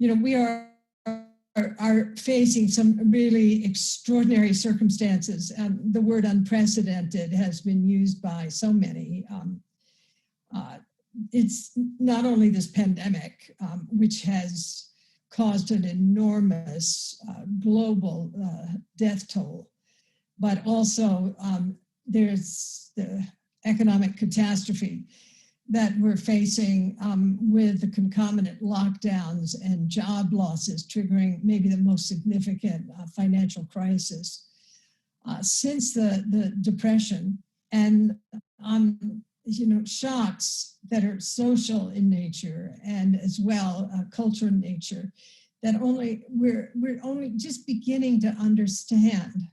we are facing some really extraordinary circumstances. The word unprecedented has been used by so many. It's not only this pandemic, which has caused an enormous global death toll, but also there's the economic catastrophe that we're facing with the concomitant lockdowns and job losses triggering maybe the most significant financial crisis since the Depression, and shocks that are social in nature and as well cultural in nature that we're only just beginning to understand.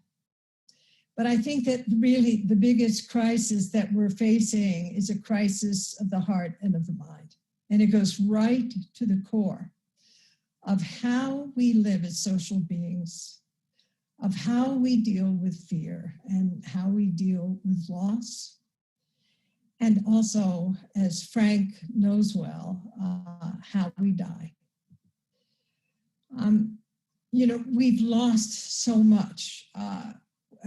But I think that really the biggest crisis that we're facing is a crisis of the heart and of the mind. And it goes right to the core of how we live as social beings, of how we deal with fear and how we deal with loss. And also, as Frank knows well, how we die. We've lost so much.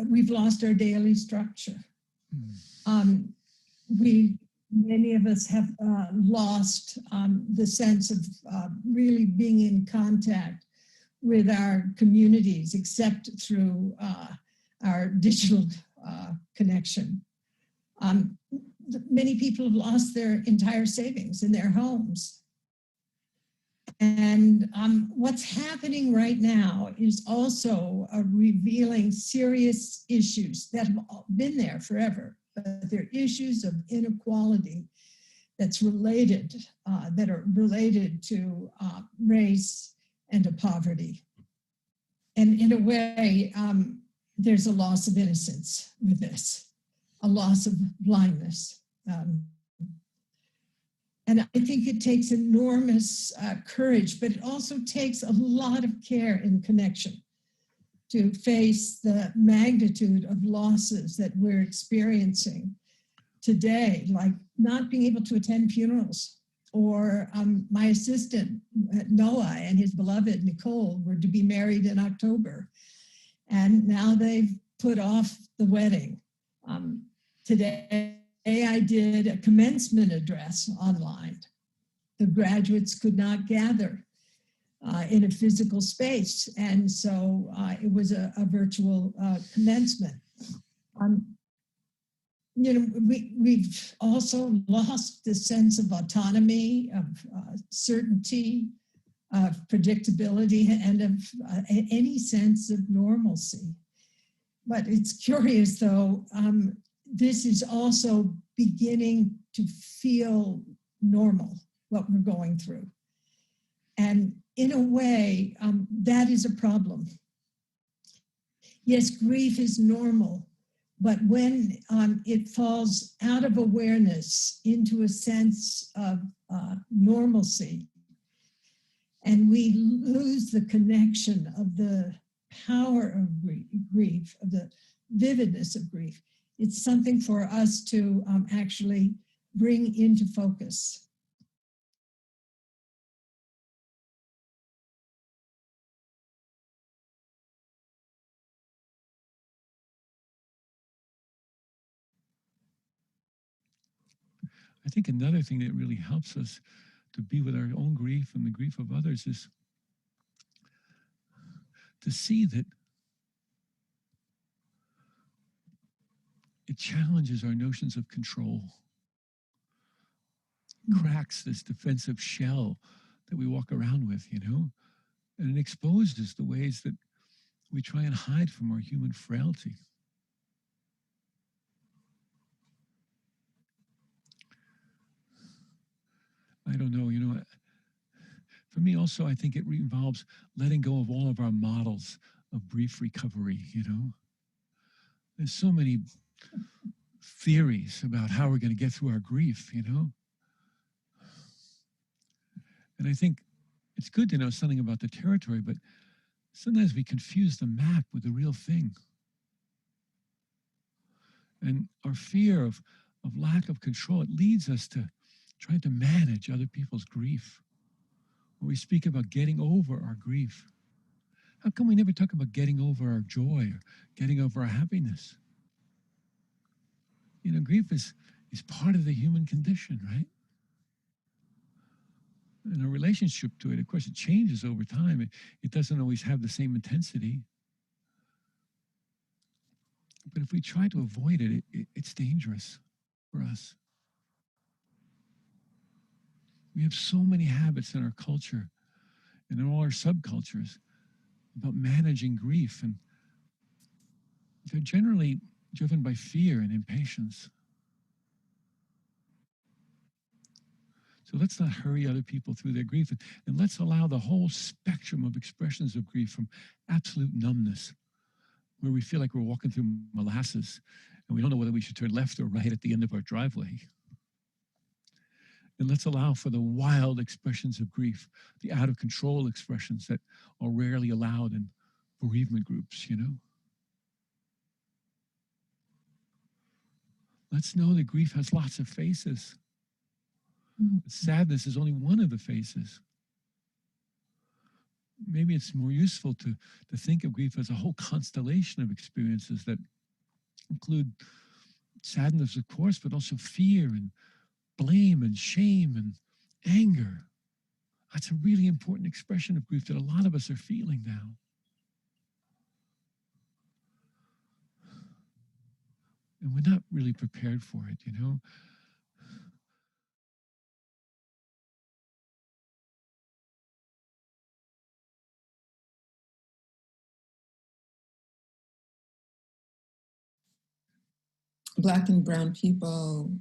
We've lost our daily structure. Many of us have lost the sense of really being in contact with our communities, except through our digital connection. Many people have lost their entire savings in their homes. And what's happening right now is also revealing serious issues that have been there forever, but they're issues of inequality that are related to race and to poverty. And in a way, there's a loss of innocence with this, a loss of blindness. And I think it takes enormous courage, but it also takes a lot of care and connection to face the magnitude of losses that we're experiencing today, like not being able to attend funerals, or my assistant, Noah, and his beloved, Nicole, were to be married in October. And now they've put off the wedding. Today, I did a commencement address online. The graduates could not gather in a physical space, and so it was a virtual commencement. We've also lost the sense of autonomy, of certainty, of predictability, and of any sense of normalcy. But it's curious, though, this is also beginning to feel normal, what we're going through. And in a way, that is a problem. Yes, grief is normal, but when it falls out of awareness into a sense of normalcy, and we lose the connection of the power of grief, of the vividness of grief, it's something for us to actually bring into focus. I think another thing that really helps us to be with our own grief and the grief of others is to see that it challenges our notions of control, cracks this defensive shell that we walk around with, and it exposes the ways that we try and hide from our human frailty. I don't know, for me also, I think it involves letting go of all of our models of grief recovery, There's so many theories about how we're going to get through our grief, And I think it's good to know something about the territory, but sometimes we confuse the map with the real thing. And our fear of lack of control, it leads us to trying to manage other people's grief, where we speak about getting over our grief. How come we never talk about getting over our joy or getting over our happiness? You know, grief is part of the human condition, right? And our relationship to it, of course, it changes over time. It doesn't always have the same intensity. But if we try to avoid it, it's dangerous for us. We have so many habits in our culture and in all our subcultures about managing grief, and they're generally driven by fear and impatience. So let's not hurry other people through their grief, and let's allow the whole spectrum of expressions of grief, from absolute numbness, where we feel like we're walking through molasses and we don't know whether we should turn left or right at the end of our driveway. And let's allow for the wild expressions of grief, the out of control expressions that are rarely allowed in bereavement groups, you know? Let's know that grief has lots of faces. But sadness is only one of the faces. Maybe it's more useful to think of grief as a whole constellation of experiences that include sadness, of course, but also fear and blame and shame and anger. That's a really important expression of grief that a lot of us are feeling now. And we're not really prepared for it, you know? Black and brown people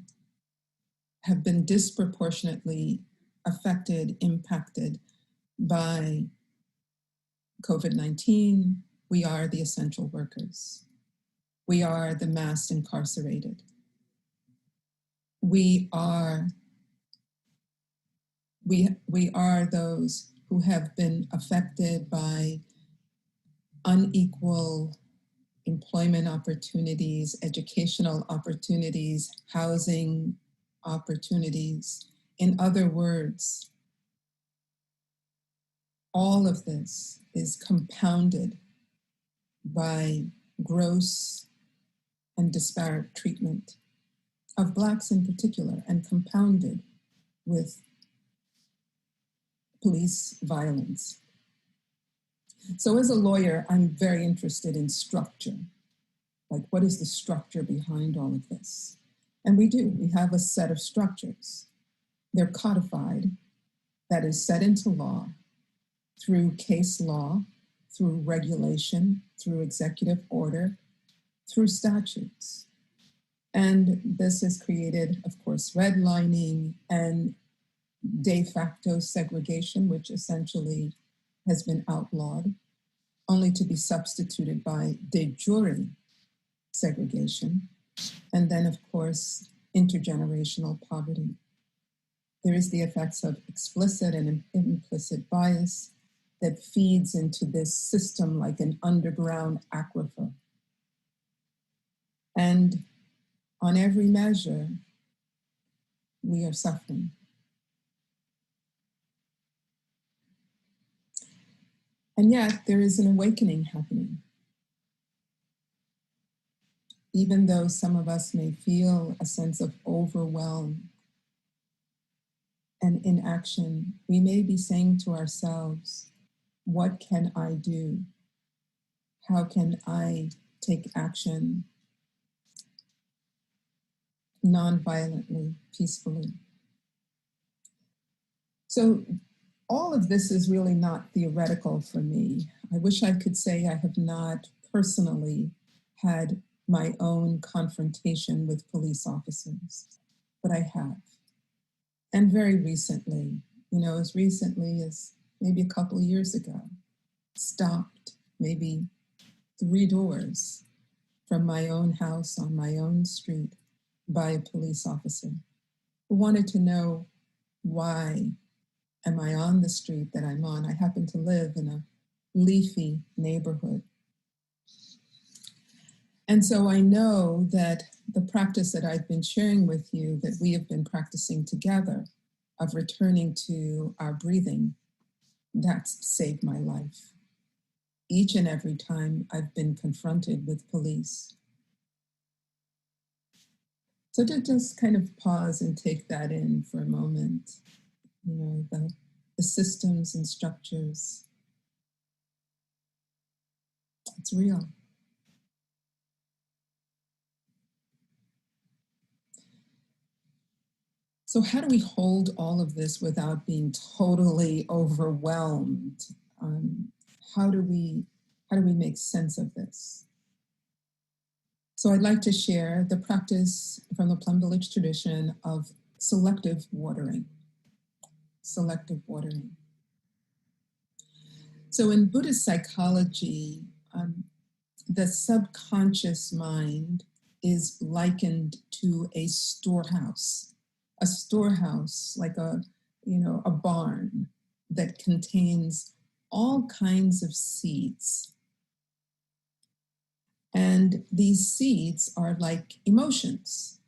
have been disproportionately affected, impacted by COVID-19. We are the essential workers. We are the mass incarcerated. We are those who have been affected by unequal employment opportunities, educational opportunities, housing opportunities. In other words, all of this is compounded by gross and disparate treatment of Blacks in particular, and compounded with police violence. So as a lawyer, I'm very interested in structure. Like, what is the structure behind all of this? And we do. We have a set of structures. They're codified, that is set into law through case law, through regulation, through executive order, through statutes. And this has created, of course, redlining and de facto segregation, which essentially has been outlawed, only to be substituted by de jure segregation. And then, of course, intergenerational poverty. There is the effects of explicit and implicit bias that feeds into this system like an underground aquifer. And on every measure, we are suffering. And yet there is an awakening happening. Even though some of us may feel a sense of overwhelm and inaction, we may be saying to ourselves, what can I do? How can I take action non-violently, peacefully? So all of this is really not theoretical for me. I wish I could say I have not personally had my own confrontation with police officers, but I have. And very recently, as recently as maybe a couple years ago, stopped maybe 3 doors from my own house on my own street by a police officer who wanted to know, why am I on the street that I'm on? I happen to live in a leafy neighborhood. And so I know that the practice that I've been sharing with you, that we have been practicing together, of returning to our breathing That's saved my life. Each and every time I've been confronted with police. So to just kind of pause and take that in for a moment, you know, the systems and structures, it's real. So how do we hold all of this without being totally overwhelmed? How do we make sense of this? So I'd like to share the practice from the Plum Village tradition of selective watering. Selective watering. So in Buddhist psychology, the subconscious mind is likened to a storehouse like a barn that contains all kinds of seeds. And these seeds are like emotions.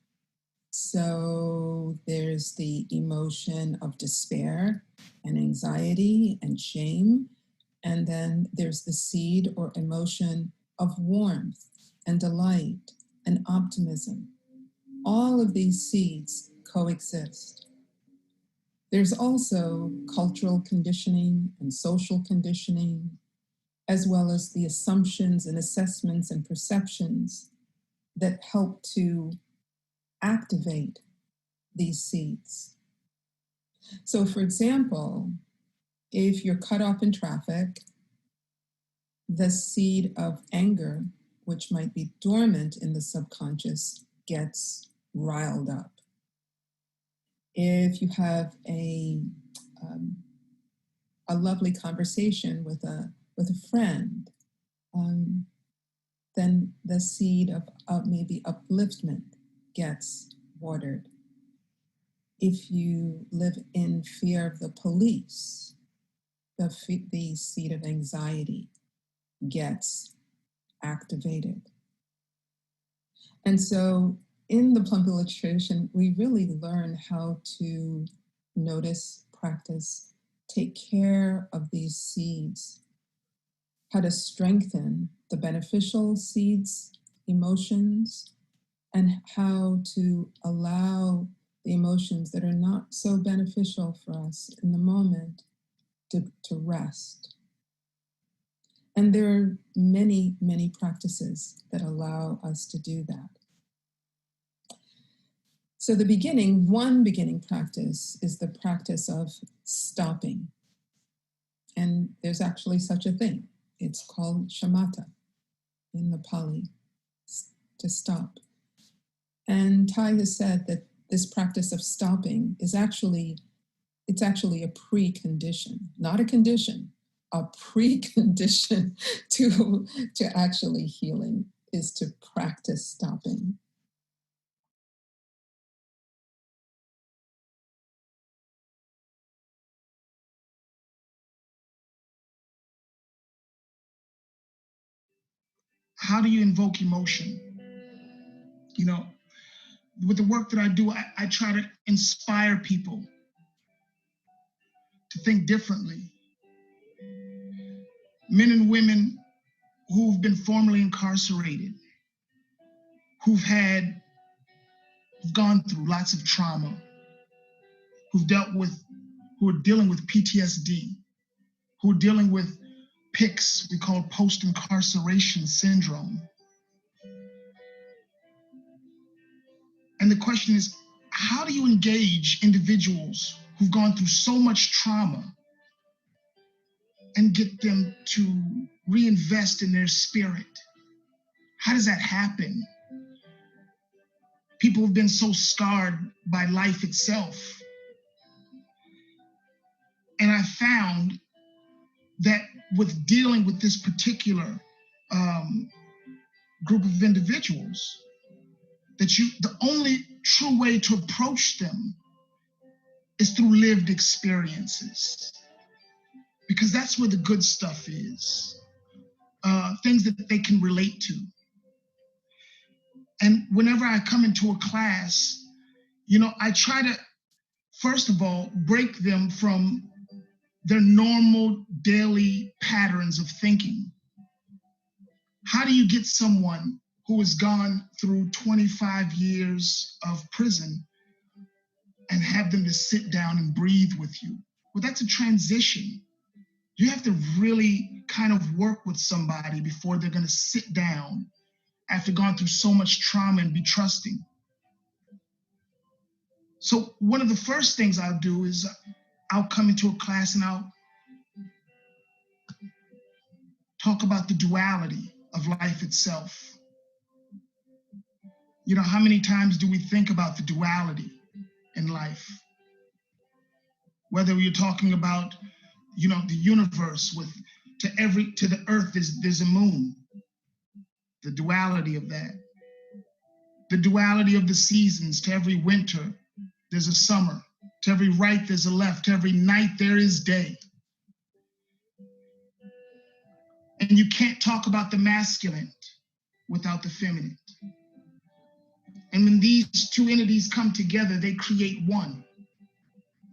So there's the emotion of despair and anxiety and shame. And then there's the seed or emotion of warmth and delight and optimism. All of these seeds coexist. There's also cultural conditioning and social conditioning, as well as the assumptions and assessments and perceptions that help to activate these seeds. So for example, if you're cut off in traffic, the seed of anger, which might be dormant in the subconscious, gets riled up. If you have a lovely conversation with a friend, then the seed of maybe upliftment gets watered. If you live in fear of the police, the seed of anxiety gets activated. And so in the Plum Village tradition, we really learn how to notice, practice, take care of these seeds, how to strengthen the beneficial seeds, emotions, and how to allow the emotions that are not so beneficial for us in the moment to rest. And there are many, many practices that allow us to do that. So one beginning practice is the practice of stopping. And there's actually such a thing. It's called shamatha in the Pali, to stop. And Thai has said that this practice of stopping is actually a precondition, not a condition, a precondition to actually healing is to practice stopping. How do you invoke emotion? You know, with the work that I do, I try to inspire people to think differently. Men and women who've been formerly incarcerated, who've gone through lots of trauma, who are dealing with PTSD, who are dealing with PICS, we call post-incarceration syndrome. And the question is, how do you engage individuals who've gone through so much trauma and get them to reinvest in their spirit? How does that happen? People have been so scarred by life itself. And I found that with dealing with this particular group of individuals, that the only true way to approach them is through lived experiences, because that's where the good stuff is, things that they can relate to. And whenever I come into a class, I try to, first of all, break them from their normal daily patterns of thinking. How do you get someone who has gone through 25 years of prison and have them to sit down and breathe with you? Well, that's a transition. You have to really kind of work with somebody before they're going to sit down after going through so much trauma and be trusting. So one of the first things I'll do is I'll come into a class and I'll talk about the duality of life itself. You know, how many times do we think about the duality in life? Whether you're talking about, you know, the universe with to the earth, there's a moon. The duality of that. The duality of the seasons. To every winter, there's a summer. To every right, there's a left. To every night, there is day. And you can't talk about the masculine without the feminine. And when these two entities come together, they create one.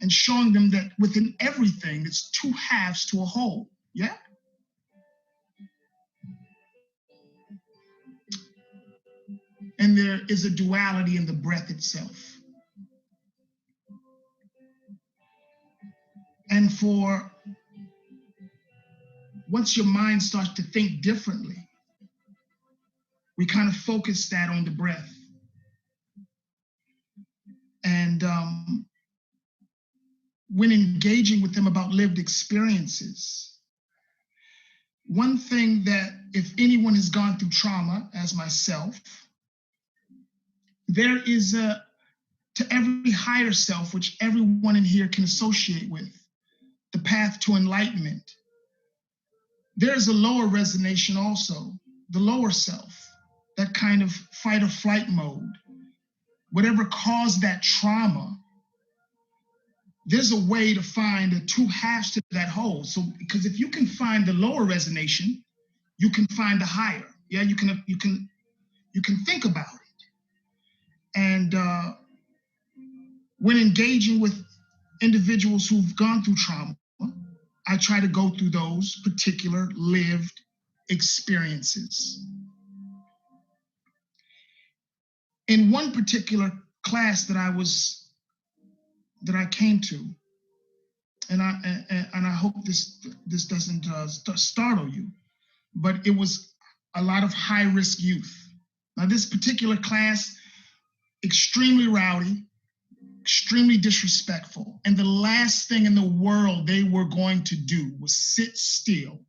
And showing them that within everything, it's two halves to a whole. Yeah? And there is a duality in the breath itself. And for once your mind starts to think differently, we kind of focus that on the breath. And when engaging with them about lived experiences, one thing that if anyone has gone through trauma, as myself, there is to every higher self, which everyone in here can associate with, the path to enlightenment. There's a lower resonation also, the lower self, that kind of fight or flight mode. Whatever caused that trauma, there's a way to find the two halves to that whole. So, because if you can find the lower resonation, you can find the higher. Yeah, you can think about it. And when engaging with individuals who've gone through trauma, I try to go through those particular lived experiences. In one particular class that I came to, and I hope this doesn't startle you, but it was a lot of high-risk youth. Now, this particular class, extremely rowdy, extremely disrespectful, and the last thing in the world they were going to do was sit still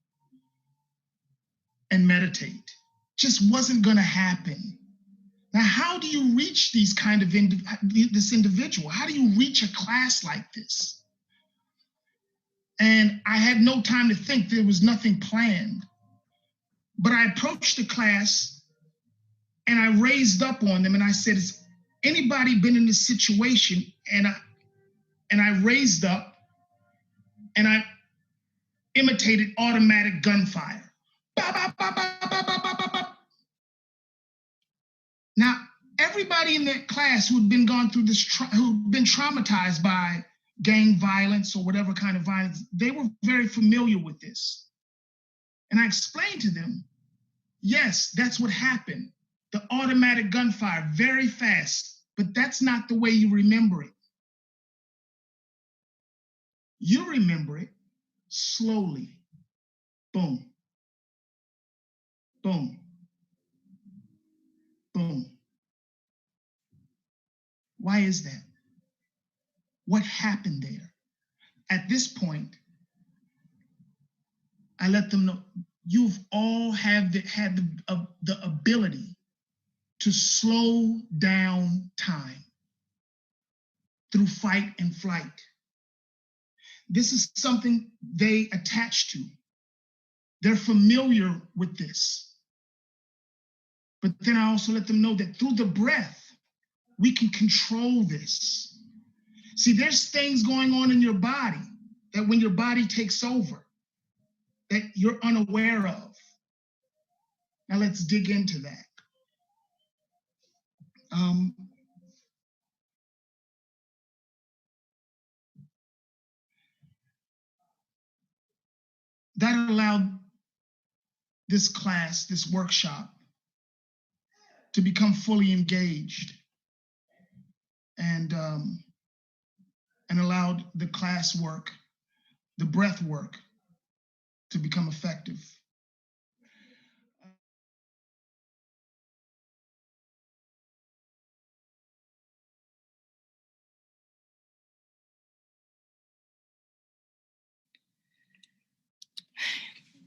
and meditate. Just wasn't going to happen. Now, how do you reach these kind of this individual? How do you reach a class like this? And I had no time to think. There was nothing planned. But I approached the class and I raised up on them and I said, has anybody been in this situation? And I raised up and I imitated automatic gunfire. Bah, bah, bah, bah, bah, bah, bah, bah. Now, everybody in that class who'd been who'd been traumatized by gang violence or whatever kind of violence, they were very familiar with this. And I explained to them, yes, that's what happened. The automatic gunfire, very fast, but that's not the way you remember it. You remember it slowly. Boom. Boom. Boom. Why is that? What happened there? At this point, I let them know you've all had the ability to slow down time through fight and flight. This is something they attach to. They're familiar with this. But then I also let them know that through the breath, we can control this. See, there's things going on in your body that when your body takes over, that you're unaware of. Now let's dig into that. that allowed this class, this workshop, to become fully engaged and allowed the class work, the breath work, to become effective.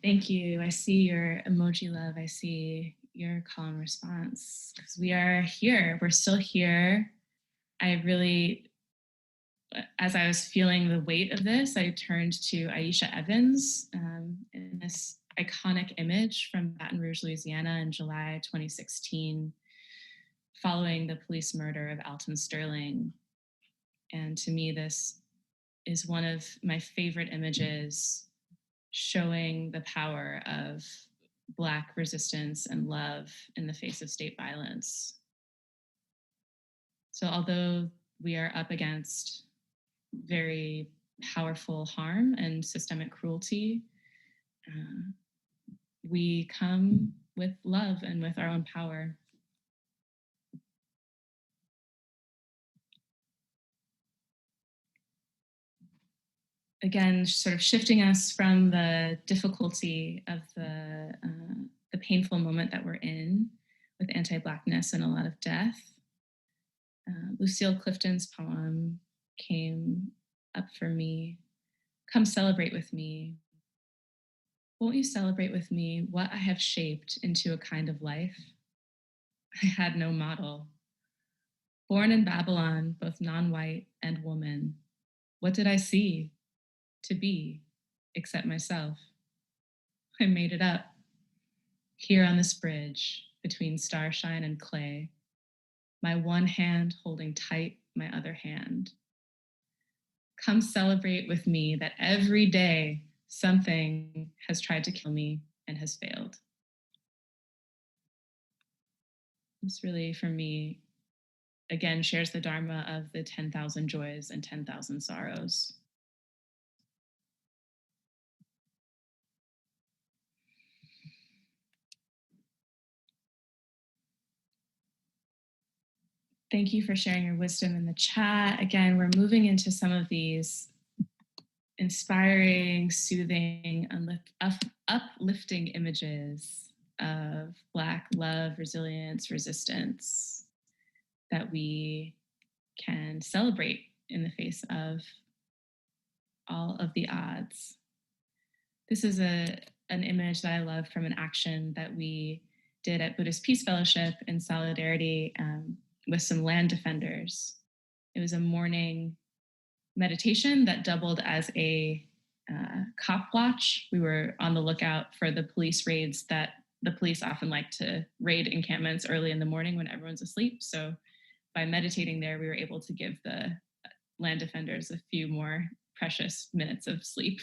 Thank you. I see your emoji love. I see your call and response, because we are here. We're still here. I really, as I was feeling the weight of this, I turned to Aisha Evans in this iconic image from Baton Rouge, Louisiana in July 2016, following the police murder of Alton Sterling. And to me, this is one of my favorite images showing the power of Black resistance and love in the face of state violence. So although we are up against very powerful harm and systemic cruelty, we come with love and with our own power. Again, sort of shifting us from the difficulty of the painful moment that we're in with anti-Blackness and a lot of death. Lucille Clifton's poem came up for me. Come celebrate with me. Won't you celebrate with me what I have shaped into a kind of life? I had no model. Born in Babylon, both non-white and woman, what did I see to be except myself? I made it up here on this bridge between starshine and clay, my one hand holding tight my other hand. Come celebrate with me that every day something has tried to kill me and has failed. This really, for me, again, shares the Dharma of the 10,000 joys and 10,000 sorrows. Thank you for sharing your wisdom in the chat. Again, we're moving into some of these inspiring, soothing, uplifting images of Black love, resilience, resistance that we can celebrate in the face of all of the odds. This is an image that I love from an action that we did at Buddhist Peace Fellowship in solidarity with some land defenders. It was a morning meditation that doubled as a cop watch. We were on the lookout for the police raids that the police often like to raid encampments early in the morning when everyone's asleep. So by meditating there, we were able to give the land defenders a few more precious minutes of sleep.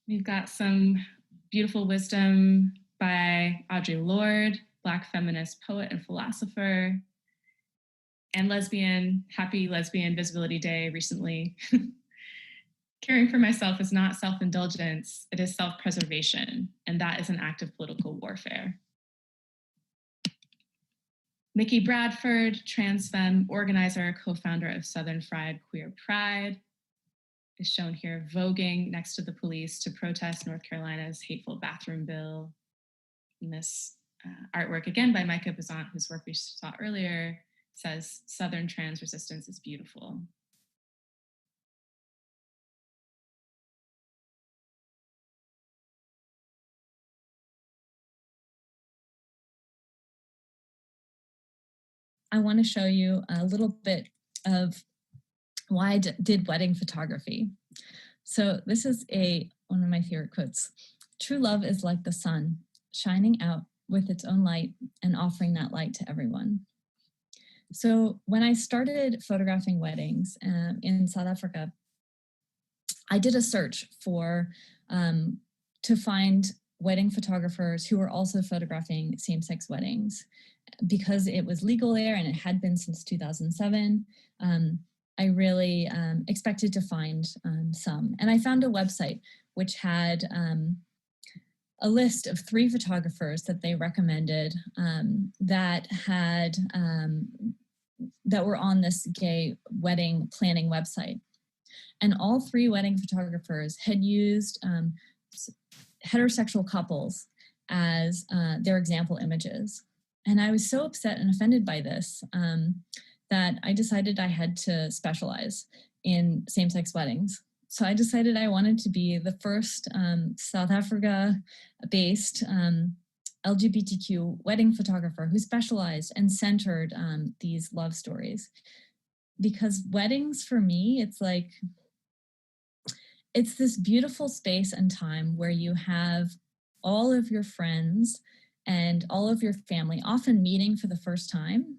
We've got some beautiful wisdom by Audre Lorde, Black feminist poet and philosopher, and lesbian. Happy Lesbian Visibility Day recently. Caring for myself is not self-indulgence, it is self-preservation, and that is an act of political warfare. Mickey Bradford, trans femme organizer, co-founder of Southern Fried Queer Pride, is shown here voguing next to the police to protest North Carolina's hateful bathroom bill. And this artwork, again by Micah Bazant, whose work we saw earlier, says, Southern trans resistance is beautiful. I want to show you a little bit of why I did wedding photography. So this is one of my favorite quotes. True love is like the sun, shining out with its own light and offering that light to everyone. So when I started photographing weddings in South Africa, I did a search to find wedding photographers who were also photographing same-sex weddings. Because it was legal there and it had been since 2007, I really expected to find some. And I found a website which had a list of 3 photographers that they recommended that had that were on this gay wedding planning website. And all 3 wedding photographers had used heterosexual couples as their example images. And I was so upset and offended by this that I decided I had to specialize in same-sex weddings. So I decided I wanted to be the first South Africa-based LGBTQ wedding photographer who specialized and centered these love stories. Because weddings for me, it's this beautiful space and time where you have all of your friends and all of your family often meeting for the first time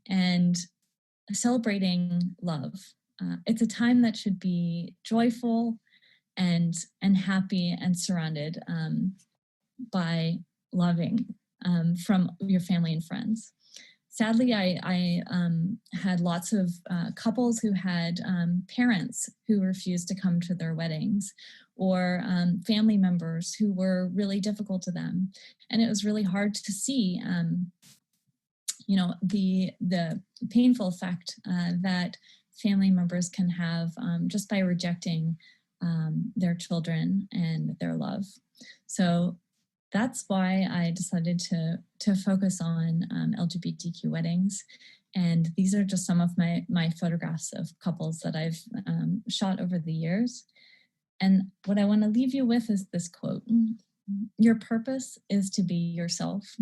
and celebrating love. It's a time that should be joyful and happy and surrounded by loving from your family and friends. Sadly, I had lots of couples who had parents who refused to come to their weddings, or family members who were really difficult to them. And it was really hard to see, you know, the painful effect that family members can have just by rejecting their children and their love. So that's why I decided to focus on LGBTQ weddings. And these are just some of my photographs of couples that I've shot over the years. And what I want to leave you with is this quote: "Your purpose is to be yourself.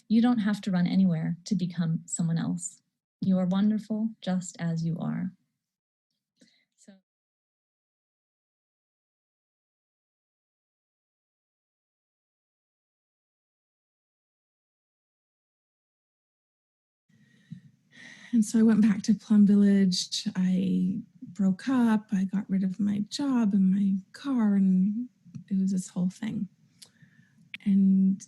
You don't have to run anywhere to become someone else. You are wonderful just as you are." So. And so I went back to Plum Village. I broke up. I got rid of my job and my car, and it was this whole thing. And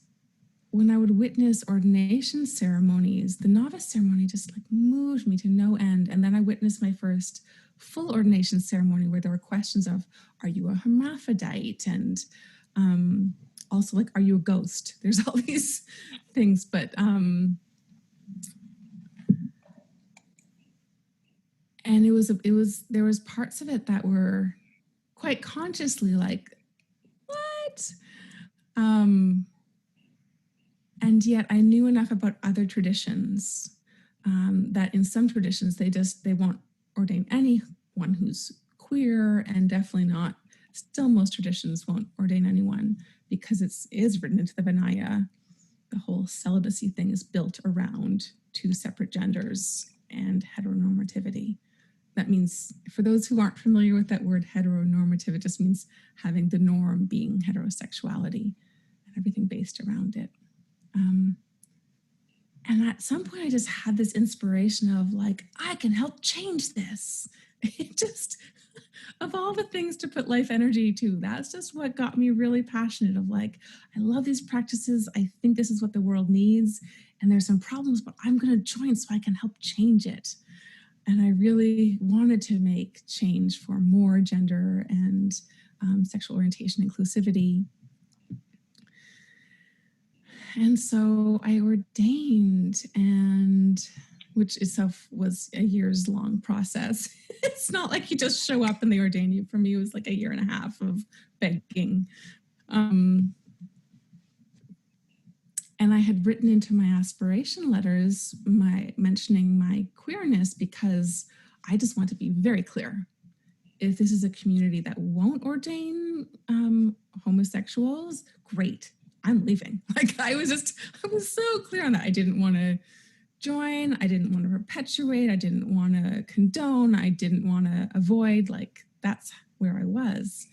when I would witness ordination ceremonies, the novice ceremony just like moved me to no end. And then I witnessed my first full ordination ceremony where there were questions of, are you a hermaphrodite? And also like, are you a ghost? There's all these things, but and there was parts of it that were quite consciously like, what? And yet I knew enough about other traditions that in some traditions, they won't ordain anyone who's queer, and definitely not, still most traditions won't ordain anyone because it is written into the Vinaya. The whole celibacy thing is built around 2 separate genders and heteronormativity. That means, for those who aren't familiar with that word heteronormative, it just means having the norm being heterosexuality and everything based around it. And at some point I just had this inspiration of like, I can help change this. It just, of all the things to put life energy to, that's just what got me really passionate of like, I love these practices. I think this is what the world needs. And there's some problems, but I'm going to join so I can help change it. And I really wanted to make change for more gender and sexual orientation inclusivity. And so I ordained, and which itself was a years long process. It's not like you just show up and they ordain you. For me, it was like 1.5 years of begging. And I had written into my aspiration letters mentioning my queerness because I just want to be very clear. If this is a community that won't ordain homosexuals, great, I'm leaving. Like I was so clear on that. I didn't want to join. I didn't want to perpetuate. I didn't want to condone. I didn't want to avoid. Like that's where I was.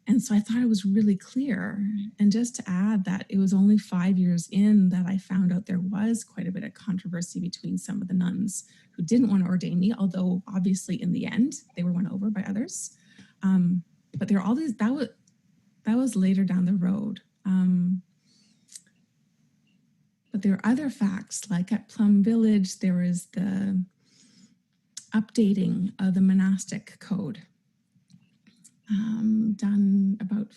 And so I thought it was really clear. And just to add that it was only 5 years in that I found out there was quite a bit of controversy between some of the nuns who didn't want to ordain me, although obviously in the end they were won over by others. But there are all these, that was later down the road. But there are other facts, like at Plum Village, there was updating of the monastic code done about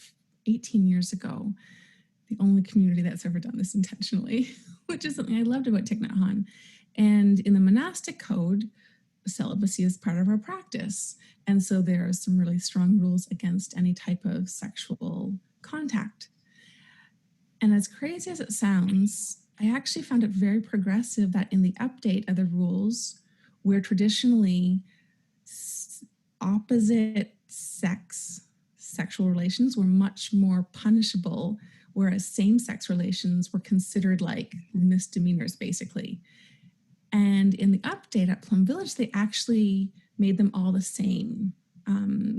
18 years ago. The only community that's ever done this intentionally, which is something I loved about Thich Nhat Hanh. And in the monastic code, celibacy is part of our practice. And so there are some really strong rules against any type of sexual contact. And as crazy as it sounds, I actually found it very progressive that in the update of the rules, where traditionally opposite sex sexual relations were much more punishable, whereas same-sex relations were considered like misdemeanors, basically. And in the update at Plum Village, they actually made them all the same,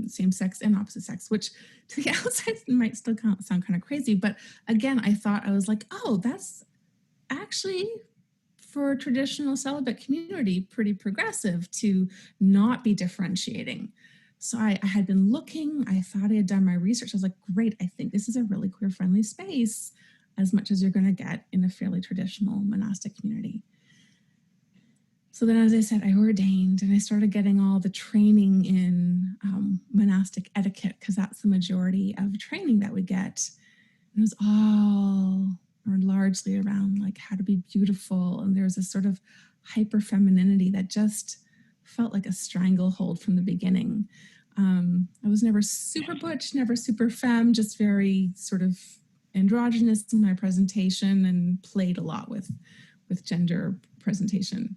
same sex and opposite sex, which to the outside might still sound kind of crazy. But again, I was like, oh, that's actually for a traditional celibate community, pretty progressive to not be differentiating. So I had been looking, I thought I had done my research. I was like, great, I think this is a really queer-friendly space, as much as you're going to get in a fairly traditional monastic community. So then, as I said, I ordained and I started getting all the training in monastic etiquette, because that's the majority of training that we get. And it was all, or largely around like how to be beautiful. And there was a sort of hyper femininity that just felt like a stranglehold from the beginning. I was never super butch, never super femme, just very sort of androgynous in my presentation and played a lot with gender presentation.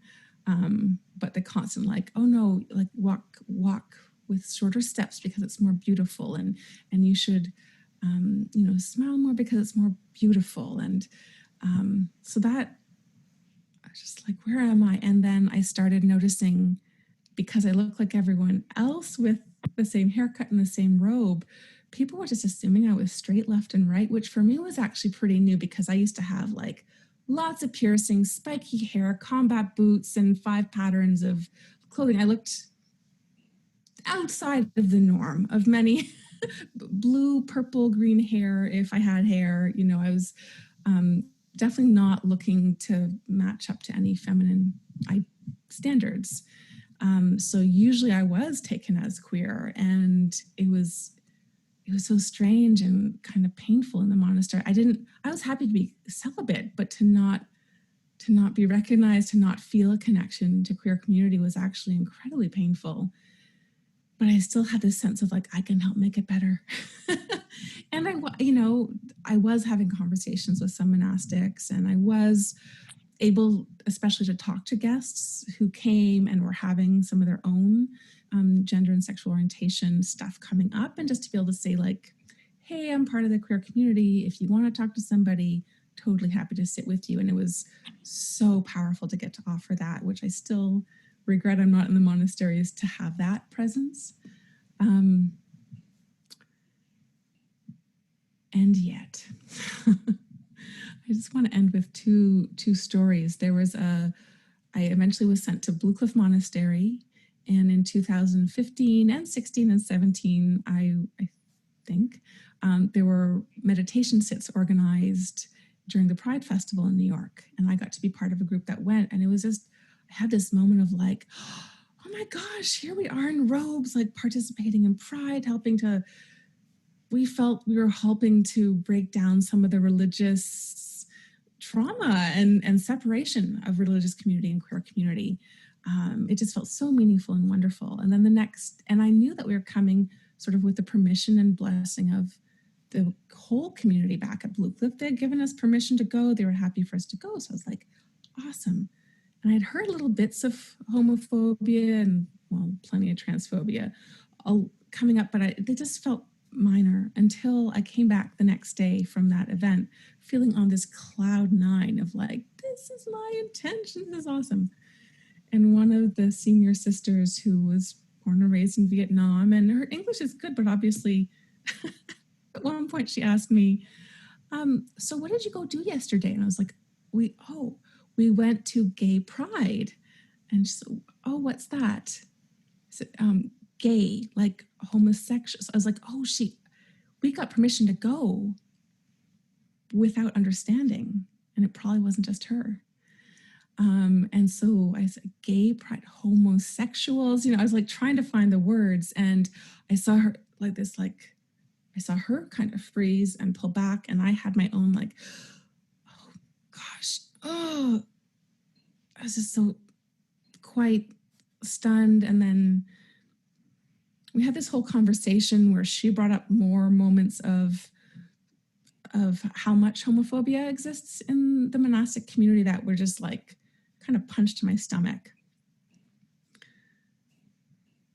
But the constant like, oh no, like walk with shorter steps because it's more beautiful, and you should, smile more because it's more beautiful. And so that, I was just like, where am I? And then I started noticing, because I look like everyone else with the same haircut and the same robe, people were just assuming I was straight left and right, which for me was actually pretty new, because I used to have like lots of piercings, spiky hair, combat boots, and 5 patterns of clothing. I looked outside of the norm of many blue, purple, green hair. If I had hair, I was definitely not looking to match up to any feminine standards. So usually I was taken as queer, and it was so strange and kind of painful in the monastery. I was happy to be celibate, but to not be recognized, to not feel a connection to queer community was actually incredibly painful. But I still had this sense of like, I can help make it better. And I was having conversations with some monastics, and I was able, especially to talk to guests who came and were having some of their own gender and sexual orientation stuff coming up, and just to be able to say like, hey, I'm part of the queer community. If you want to talk to somebody, totally happy to sit with you. And it was so powerful to get to offer that, which I still regret I'm not in the monasteries to have that presence. And yet, I just want to end with two stories. There was I eventually was sent to Blue Cliff Monastery, and in 2015 and 16 and 17, I think, there were meditation sits organized during the Pride Festival in New York, and I got to be part of a group that went, and it was just, I had this moment of like, oh my gosh, here we are in robes, like participating in Pride, we felt we were helping to break down some of the religious trauma and separation of religious community and queer community. It just felt so meaningful and wonderful. And then and I knew that we were coming sort of with the permission and blessing of the whole community back at Blue Cliff. They had given us permission to go. They were happy for us to go. So I was like, awesome. And I'd heard little bits of homophobia and, well, plenty of transphobia coming up, but they just felt minor until I came back the next day from that event feeling on this cloud 9 of like, this is my intention, this is awesome. And one of the senior sisters who was born and raised in Vietnam, and her English is good, but obviously at one point she asked me, so what did you go do yesterday? And I was like, we went to gay pride. And she said, oh, what's that? I said, gay, like homosexual. So I was like, oh, we got permission to go without understanding. And it probably wasn't just her. And so I said, gay pride, homosexuals, I was like trying to find the words, and I saw her like this, like I saw her kind of freeze and pull back, and I had my own like, oh gosh, oh, I was just so quite stunned. And then we had this whole conversation where she brought up more moments of how much homophobia exists in the monastic community that were just like kind of punched to my stomach.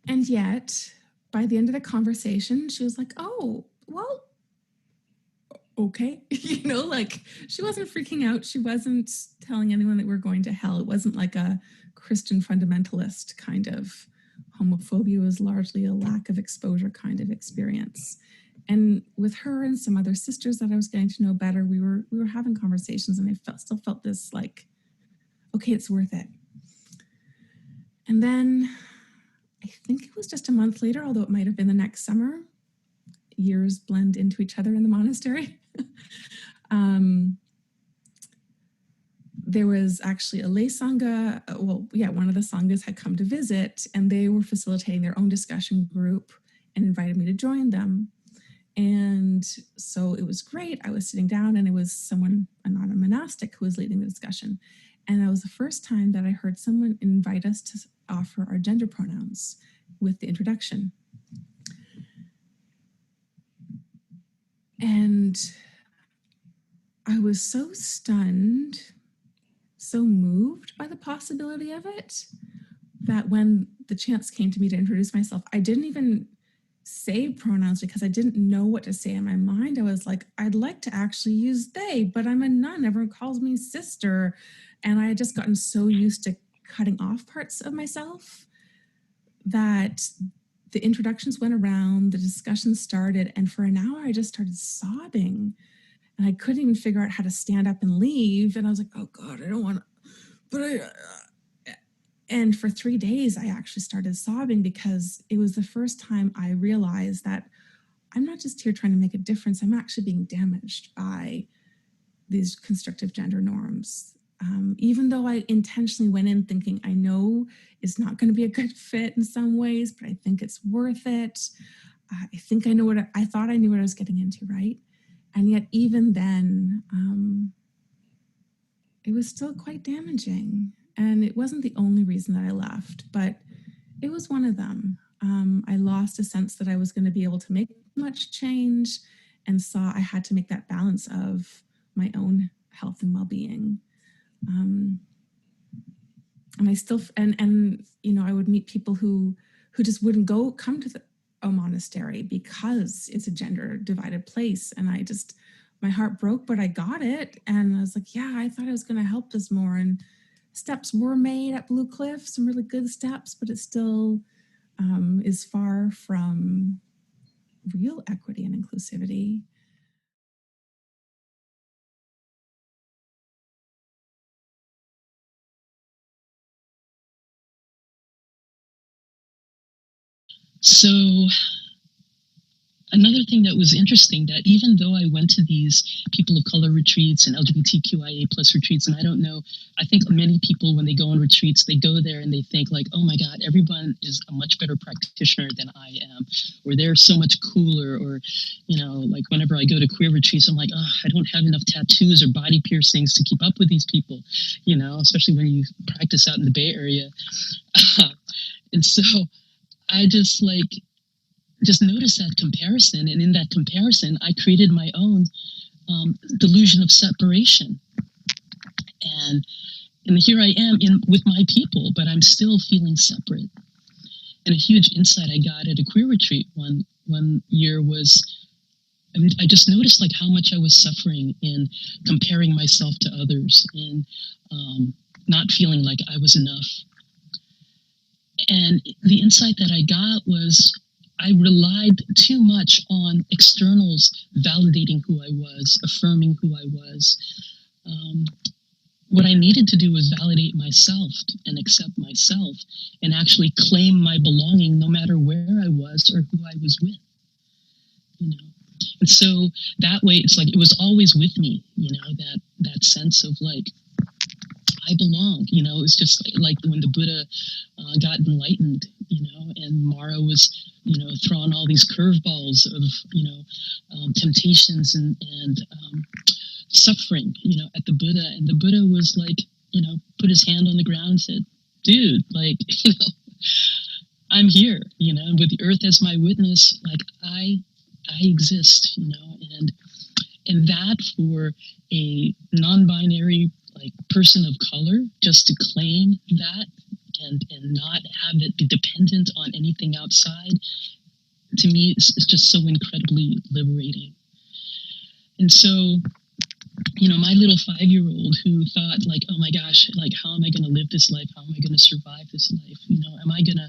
And yet, by the end of the conversation, she was like, oh, well, okay. Like she wasn't freaking out. She wasn't telling anyone that we're going to hell. It wasn't like a Christian fundamentalist kind of homophobia. It was largely a lack of exposure kind of experience. And with her and some other sisters that I was getting to know better, we were having conversations, and I still felt this like, okay, it's worth it. And then I think it was just a month later, although it might have been the next summer, years blend into each other in the monastery. There was actually a lay sangha. One of the sanghas had come to visit, and they were facilitating their own discussion group and invited me to join them. And so it was great. I was sitting down, and it was someone, not a monastic, who was leading the discussion. And that was the first time that I heard someone invite us to offer our gender pronouns with the introduction. And I was so stunned, so moved by the possibility of it, that when the chance came to me to introduce myself, I didn't even say pronouns because I didn't know what to say in my mind. I was like, I'd like to actually use they, but I'm a nun. Everyone calls me sister. And I had just gotten so used to cutting off parts of myself that the introductions went around, the discussion started, and for an hour I just started sobbing, and I couldn't even figure out how to stand up and leave. And I was like, oh God, I don't want to, but and for 3 days I actually started sobbing, because it was the first time I realized that I'm not just here trying to make a difference, I'm actually being damaged by these constrictive gender norms. Even though I intentionally went in thinking, I know it's not going to be a good fit in some ways, but I think it's worth it. I think I know I thought I knew what I was getting into, right? And yet even then, it was still quite damaging. And it wasn't the only reason that I left, but it was one of them. I lost a sense that I was going to be able to make much change, and saw I had to make that balance of my own health and well-being. And I still, and I would meet people who just wouldn't come to a monastery because it's a gender divided place. And my heart broke, but I got it. And I was like, yeah, I thought I was going to help this more. And steps were made at Blue Cliff, some really good steps, but it still is far from real equity and inclusivity. So another thing that was interesting, that even though I went to these people of color retreats and LGBTQIA plus retreats, and I think many people, when they go on retreats, they go there and they think like, oh my God, everyone is a much better practitioner than I am, or they're so much cooler, or, like whenever I go to queer retreats, I'm like, oh, I don't have enough tattoos or body piercings to keep up with these people, especially when you practice out in the Bay Area. And so I just noticed that comparison. And in that comparison, I created my own delusion of separation. And here I am with my people, but I'm still feeling separate. And a huge insight I got at a queer retreat one year was, I just noticed like how much I was suffering in comparing myself to others, and not feeling like I was enough. And the insight that I got was, I relied too much on externals validating who I was, affirming who I was. What I needed to do was validate myself and accept myself, and actually claim my belonging no matter where I was or who I was with. And so that way, it's like it was always with me, that sense of like, I belong. You know, it's just like when the Buddha got enlightened, you know, and Mara was, you know, throwing all these curveballs of, you know, temptations and suffering, you know, at the Buddha. And the Buddha was like, you know, put his hand on the ground and said, dude, like, you know, I'm here, you know, with the earth as my witness, like I exist, you know, and that for a non-binary like person of color, just to claim that and not have it be dependent on anything outside, to me, it's just so incredibly liberating. And so, you know, my little 5-year-old who thought like, oh my gosh, like, how am I going to live this life? How am I going to survive this life? You know, am I going to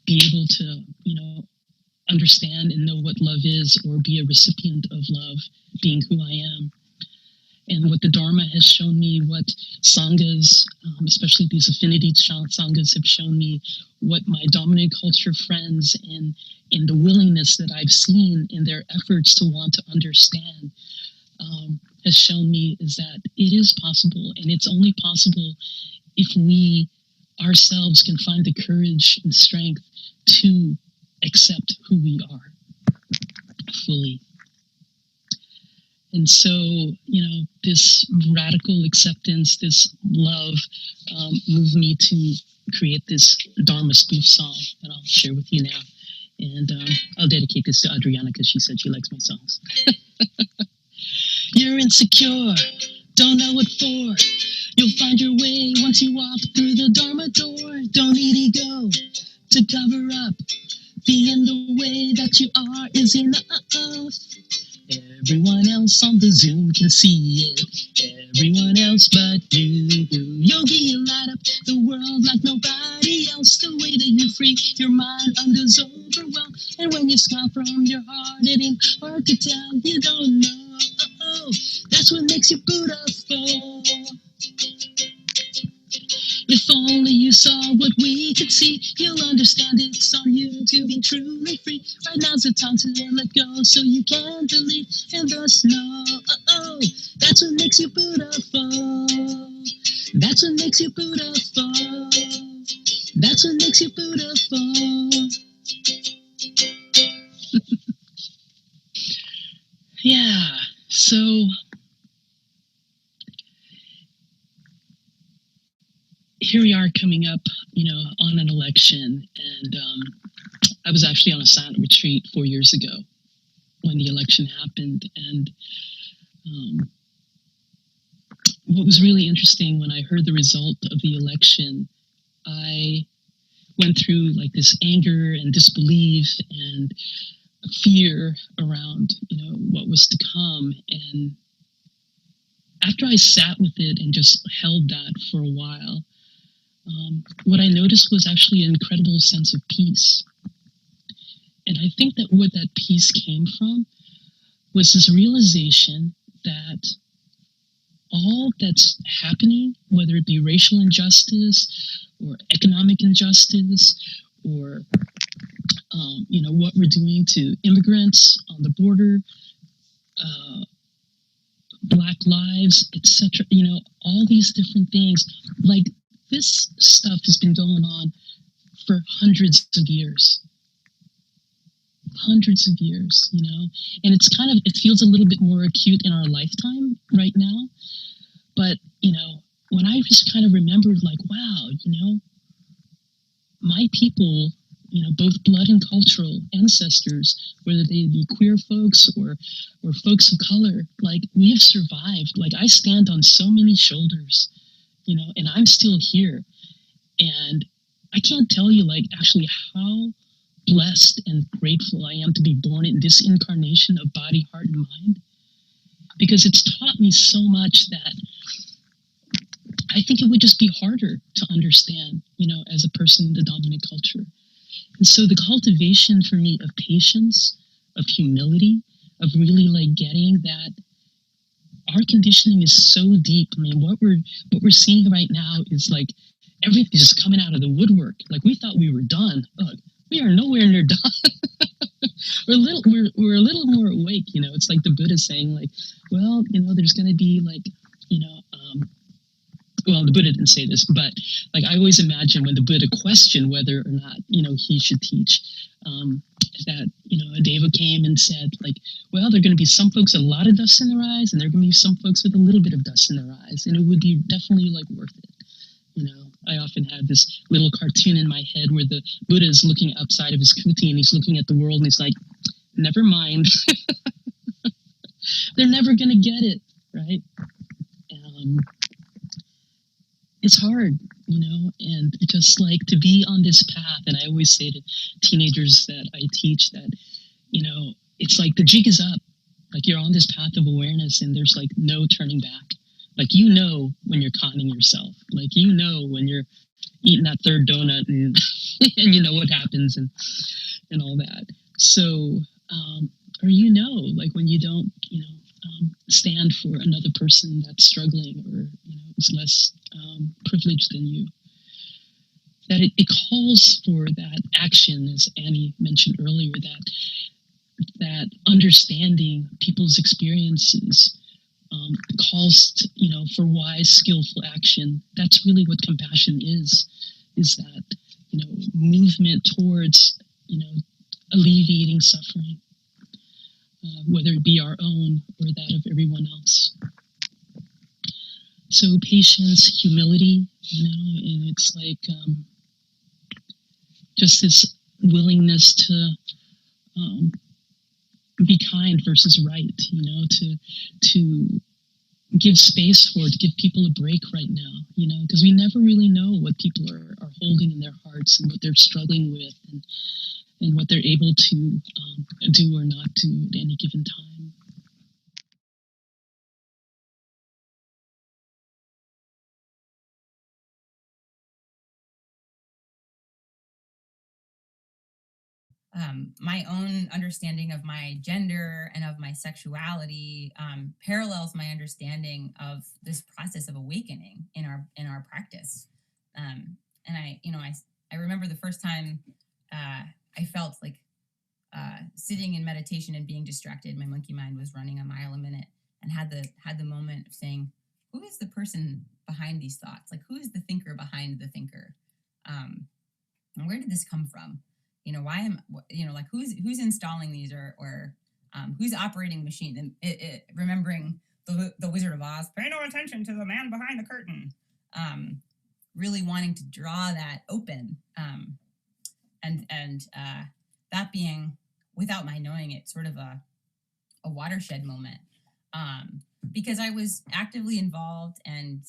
be able to, you know, understand and know what love is, or be a recipient of love, being who I am? And what the Dharma has shown me, what Sanghas, especially these affinity Sanghas, have shown me, what my dominant culture friends and in the willingness that I've seen in their efforts to want to understand, has shown me, is that it is possible. And it's only possible if we ourselves can find the courage and strength to accept who we are fully. And so, you know, this radical acceptance, this love, moved me to create this Dharma spoof song that I'll share with you now. And I'll dedicate this to Adriana because she said she likes my songs. You're insecure, don't know what for. You'll find your way once you walk through the Dharma door. Don't need ego to cover up. Being the way that you are is enough. Everyone else on the Zoom can see it. Everyone else but you. Yogi, you light up the world like nobody else. The way that you free your mind unders overwhelm. And when you smile from your heart, it ain't hard to tell. You don't know. That's what makes you beautiful. If only you saw what we could see, you'll understand it's on you to be truly free. Right now's the time to let go so you can believe and thus know. That's what makes you beautiful. That's what makes you beautiful. That's what makes you beautiful. Yeah, so here we are coming up, you know, on an election, and I was actually on a silent retreat 4 years ago when the election happened, and what was really interesting when I heard the result of the election, I went through like this anger and disbelief and fear around, you know, what was to come. And after I sat with it and just held that for a while, what I noticed was actually an incredible sense of peace. And I think that where that peace came from was this realization that all that's happening, whether it be racial injustice or economic injustice or you know, what we're doing to immigrants on the border, Black lives, etc., you know, all these different things, like this stuff has been going on for hundreds of years, you know, and it's kind of, it feels a little bit more acute in our lifetime right now. But, you know, when I just kind of remembered like, wow, you know, my people, you know, both blood and cultural ancestors, whether they be queer folks or folks of color, like we have survived. Like I stand on so many shoulders, you know, and I'm still here. And I can't tell you like actually how blessed and grateful I am to be born in this incarnation of body, heart, and mind, because it's taught me so much that I think it would just be harder to understand, you know, as a person in the dominant culture. And so the cultivation for me of patience, of humility, of really like getting that our conditioning is so deep. I mean, what we're seeing right now is like everything's just coming out of the woodwork. Like we thought we were done. Look, we are nowhere near done. we're a little more awake, you know. It's like the Buddha saying, like, well, you know, there's going to be like, you know, well, the Buddha didn't say this, but like I always imagine when the Buddha questioned whether or not, he should teach, that, a deva came and said like, well, there are going to be some folks with a lot of dust in their eyes, and there are going to be some folks with a little bit of dust in their eyes, and it would be definitely like worth it. I often have this little cartoon in my head where the Buddha is looking outside of his kuti and he's looking at the world and he's like, never mind. They're never going to get it, right? It's hard, and just like to be on this path. And I always say to teenagers that I teach that, it's like the jig is up. Like you're on this path of awareness and there's like no turning back. Like, when you're conning yourself, like, when you're eating that third donut and, and you know what happens and all that. So, or, like when you don't, stand for another person that's struggling or, is less privileged than you, that it calls for that action, as Annie mentioned earlier, that understanding people's experiences, calls to, for wise, skillful action. That's really what compassion is that, movement towards, alleviating suffering, whether it be our own or that of everyone else. So patience, humility, and it's like just this willingness to be kind versus right, to give space for it, to give people a break right now, because we never really know what people are holding in their hearts and what they're struggling with and what they're able to do or not do at any given time. My own understanding of my gender and of my sexuality parallels my understanding of this process of awakening in our practice. And I remember the first time I felt like sitting in meditation and being distracted. My monkey mind was running a mile a minute, and had the moment of saying, "Who is the person behind these thoughts? Like, who is the thinker behind the thinker? And where did this come from? Why am, like who's installing these or who's operating the machine?" And remembering the Wizard of Oz, pay no attention to the man behind the curtain, really wanting to draw that open, and that being, without my knowing it, sort of a watershed moment, because I was actively involved and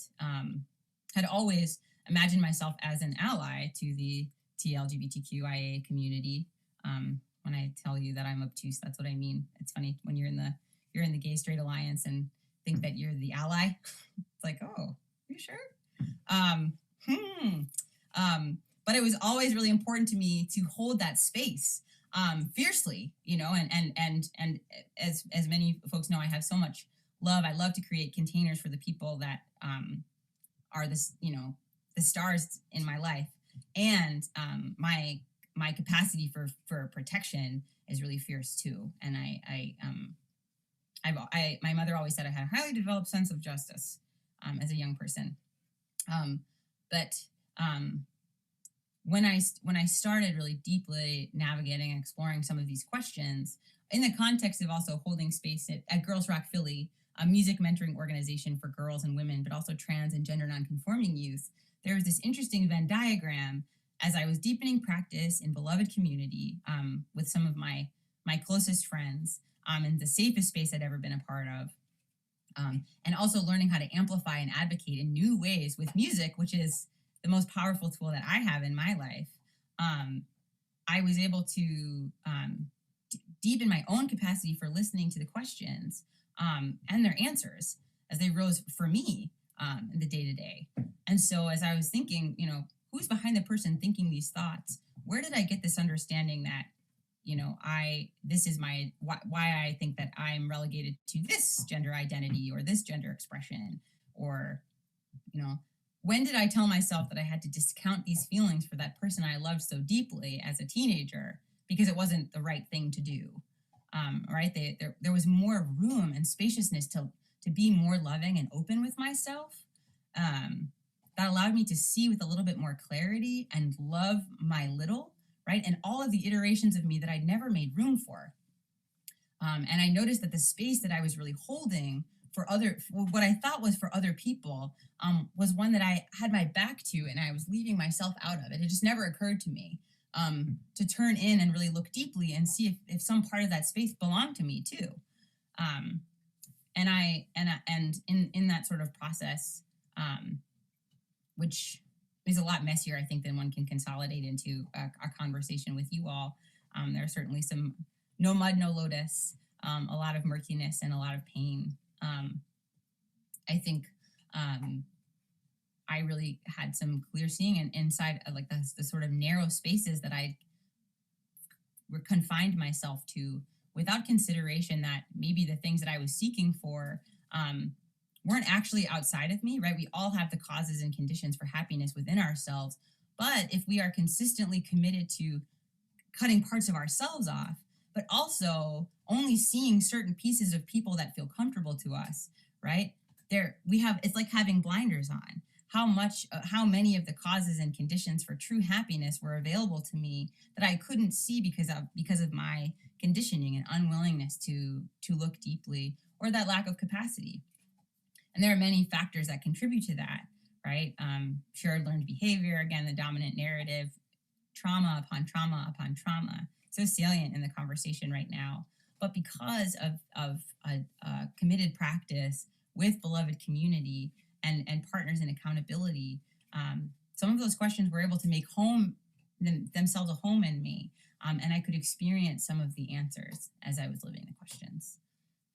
had always imagined myself as an ally to the LGBTQIA community. When I tell you that I'm obtuse, that's what I mean. It's funny when you're in the Gay Straight Alliance and think that you're the ally. It's like, oh, are you sure? But it was always really important to me to hold that space fiercely, and as many folks know, I have so much love. I love to create containers for the people that are this, the stars in my life. And my capacity for protection is really fierce too. And my mother always said I had a highly developed sense of justice as a young person. But when I started really deeply navigating and exploring some of these questions in the context of also holding space at Girls Rock Philly, a music mentoring organization for girls and women, but also trans and gender nonconforming youth, there was this interesting Venn diagram as I was deepening practice in beloved community with some of my closest friends in the safest space I'd ever been a part of. And also learning how to amplify and advocate in new ways with music, which is the most powerful tool that I have in my life. I was able to deepen my own capacity for listening to the questions and their answers as they rose for me in the day-to-day. And so as I was thinking, who's behind the person thinking these thoughts? Where did I get this understanding that, this is why I think that I'm relegated to this gender identity or this gender expression? Or, when did I tell myself that I had to discount these feelings for that person I loved so deeply as a teenager because it wasn't the right thing to do? Right? There was more room and spaciousness to be more loving and open with myself. that allowed me to see with a little bit more clarity and love my little, right? And all of the iterations of me that I'd never made room for. And I noticed that the space that I was really holding for what I thought was for other people, was one that I had my back to, and I was leaving myself out of it. It just never occurred to me to turn in and really look deeply and see if some part of that space belonged to me too. And in that sort of process, which is a lot messier, I think, than one can consolidate into a conversation with you all. There are certainly some no mud, no lotus, a lot of murkiness and a lot of pain. I think I really had some clear seeing, and inside of like the sort of narrow spaces that I confined myself to, without consideration that maybe the things that I was seeking for weren't actually outside of me, right? We all have the causes and conditions for happiness within ourselves. But if we are consistently committed to cutting parts of ourselves off, but also only seeing certain pieces of people that feel comfortable to us, right? It's like having blinders on. How many of the causes and conditions for true happiness were available to me that I couldn't see because of my conditioning and unwillingness to look deeply, or that lack of capacity. And there are many factors that contribute to that, right? Shared learned behavior, again, the dominant narrative, trauma upon trauma upon trauma, so salient in the conversation right now. But because of a committed practice with beloved community and partners in accountability, some of those questions were able to make themselves a home in me. And I could experience some of the answers as I was living the questions.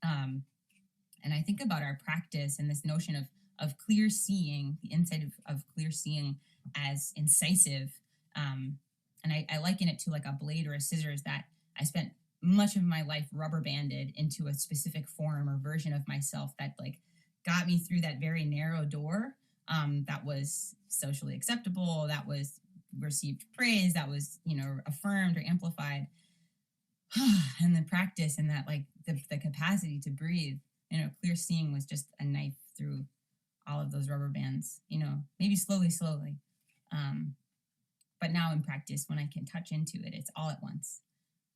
And I think about our practice and this notion of clear seeing, the insight of clear seeing as incisive. And I liken it to like a blade or a scissors that I spent much of my life rubber banded into a specific form or version of myself that like got me through that very narrow door, that was socially acceptable, that was received praise, that was, affirmed or amplified. And the practice and that like the capacity to breathe, clear seeing was just a knife through all of those rubber bands, maybe slowly. But now in practice, when I can touch into it, it's all at once.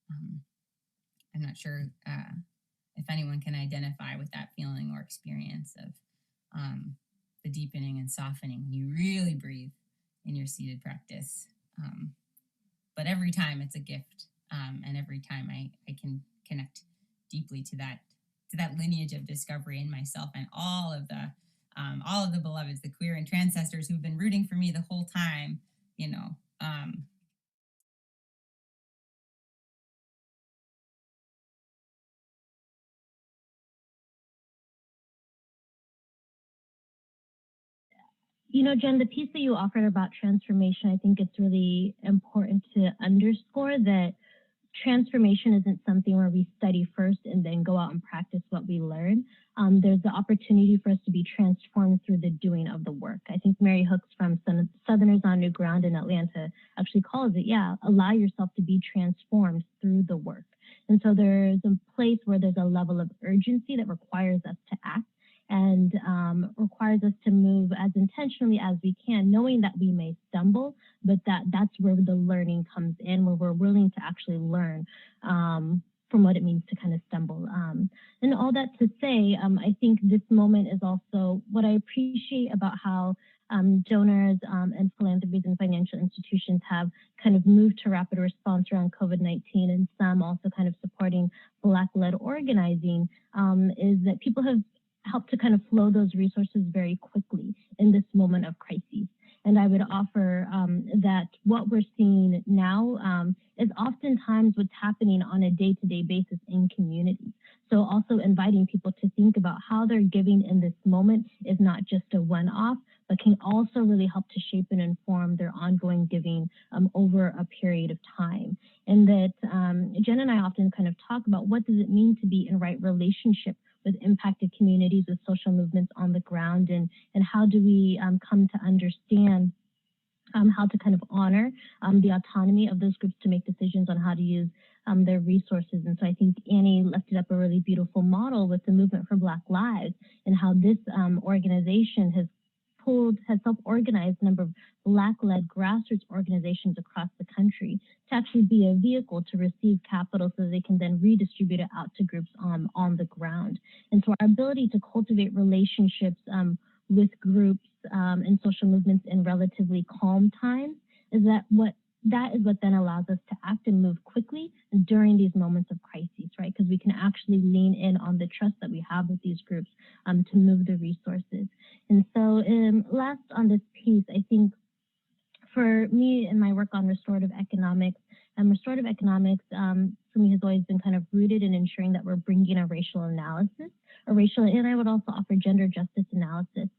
I'm not sure if anyone can identify with that feeling or experience of the deepening and softening when you really breathe in your seated practice. But every time it's a gift, and every time I can connect deeply to that lineage of discovery in myself and all of the beloveds, the queer and transcestors who've been rooting for me the whole time, Jen, the piece that you offered about transformation, I think it's really important to underscore that transformation isn't something where we study first and then go out and practice what we learn. There's the opportunity for us to be transformed through the doing of the work. I think Mary Hooks from Southerners on New Ground in Atlanta actually calls it, allow yourself to be transformed through the work. And so there's a place where there's a level of urgency that requires us to act and requires us to move as intentionally as we can, knowing that we may stumble, but that's where the learning comes in, where we're willing to actually learn from what it means to kind of stumble. And all that to say, I think this moment is also what I appreciate about how donors and philanthropies and financial institutions have kind of moved to rapid response around COVID-19, and some also kind of supporting Black-led organizing, is that people have help to kind of flow those resources very quickly in this moment of crises. And I would offer that what we're seeing now is oftentimes what's happening on a day-to-day basis in communities. So also inviting people to think about how they're giving in this moment is not just a one-off, but can also really help to shape and inform their ongoing giving over a period of time. And that Jen and I often kind of talk about what does it mean to be in right relationship with impacted communities, with social movements on the ground, and how do we come to understand how to kind of honor the autonomy of those groups to make decisions on how to use their resources. And so I think Annie lifted up a really beautiful model with the Movement for Black Lives and how this organization has has self-organized a number of Black-led grassroots organizations across the country to actually be a vehicle to receive capital so they can then redistribute it out to groups on the ground. And so our ability to cultivate relationships with groups and social movements in relatively calm times is that is what then allows us to act and move quickly during these moments of crises, right? Because we can actually lean in on the trust that we have with these groups to move the resources. And so last on this piece, I think for me and my work on restorative economics for me has always been kind of rooted in ensuring that we're bringing a racial analysis, and I would also offer gender justice analysis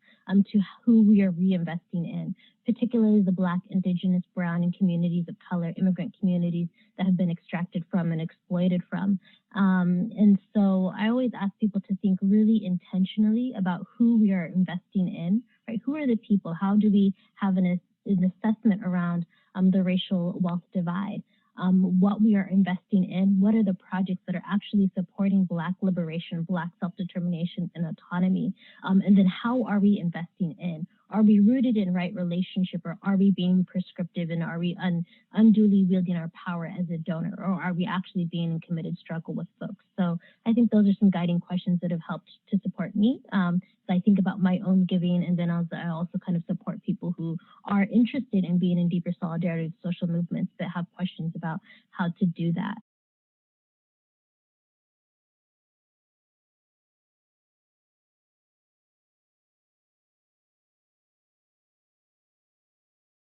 to who we are reinvesting in, particularly the Black, Indigenous, Brown, and communities of color, immigrant communities that have been extracted from and exploited from. And so I always ask people to think really intentionally about who we are investing in, right? Who are the people? How do we have an assessment around the racial wealth divide? What we are investing in, what are the projects that are actually supporting Black liberation, Black self-determination and autonomy, and then how are we investing in? Are we rooted in right relationship, or are we being prescriptive, and are we unduly wielding our power as a donor, or are we actually being in committed struggle with folks? So I think those are some guiding questions that have helped to support me. So I think about my own giving, and then I also kind of support people who are interested in being in deeper solidarity with social movements but have questions about how to do that.